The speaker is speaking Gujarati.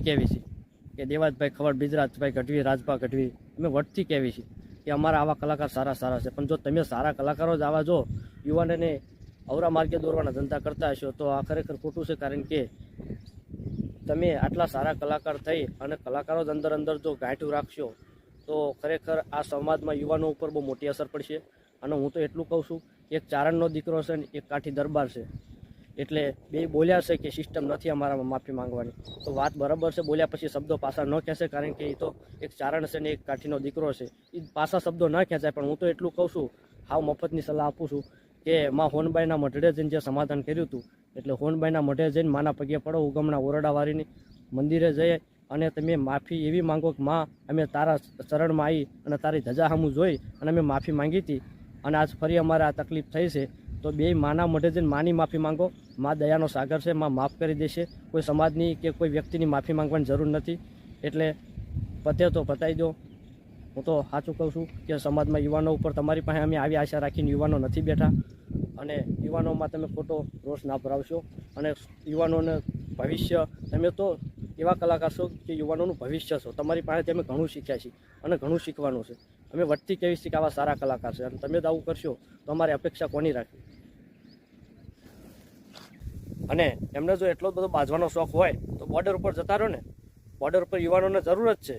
કહેવી છે કે દેવાજભાઈ ખવડ, બિજરાજભાઈ ગઢવી, રાજભા ગઢવી, અમે વટથી કહેવી છે કે અમારા આવા કલાકાર સારા છે. પણ જો તમે સારા કલાકારો જ આવા જો યુવાનોને અવરા માર્ગે દોરવાના ધંધા કરતા હશો તો આ ખરેખર ખોટું છે. કારણ કે તમે આટલા સારા કલાકાર થઈ અને કલાકારો જ અંદર જો ગાંઠું રાખશો તો ખરેખર આ સમાજમાં યુવાનો ઉપર બહુ મોટી અસર પડશે. અને હું તો એટલું કહું છું, એક ચારણનો દીકરો છે ને એક કાઠી દરબાર છે, એટલે બે બોલ્યા છે કે સિસ્ટમ નથી અમારામાં માફી માંગવાની, તો વાત બરાબર છે. બોલ્યા પછી શબ્દો પાછા ન ખેંચે, કારણ કે એ તો એક ચારણ છે ને એક કાઠીનો દીકરો છે, એ પાછા શબ્દો ન ખેંચાય. પણ હું તો એટલું કહું છું, હાવ મફતની સલાહ આપું છું કે માં હોનબાઈના મઢડે જઈને જે સમાધાન કર્યું હતું, એટલે હોનબાઈના મઢે જઈને માના પગે પડો, ઉગમના ઓરડાવાળીની મંદિરે જઈ અને તમે માફી એવી માંગો કે માં અમે તારા શરણમાં આવી અને તારી ધજા સામું જોઈ અને અમે માફી માંગી હતી અને આજ ફરી અમારે આ તકલીફ થઈ છે, તો બે માના મઢે જઈને માની માફી માંગો. માં દયાનો સાગર છે, માં માફ કરી દેશે. કોઈ સમાજની કે કોઈ વ્યક્તિની માફી માંગવાની જરૂર નથી. એટલે પતે તો પતાવી દો. હું તો સાચું કહું છું કે સમાજમાં યુવાનો ઉપર તમારી પાસે અમે આવી આશા રાખીને યુવાનો નથી બેઠા, અને યુવાનોમાં તમે ખોટો રોષ ના ભરાવશો. અને યુવાનોને ભવિષ્ય, તમે તો એવા કલાકાર છો કે યુવાનોનું ભવિષ્ય છો. તમારી પાસેથી અમે ઘણું શીખ્યા છીએ અને ઘણું શીખવાનું છે. અમે વટથી કહેવી છીએ કે આવા સારા કલાકાર છે, અને તમે જ આવું કરશો તો અમારી અપેક્ષા કોની રાખી? અને એમને જો એટલો બધો બાજવાનો શોખ હોય તો બોર્ડર ઉપર જતા રહો ને. બોર્ડર ઉપર યુવાનોને જરૂર જ છે,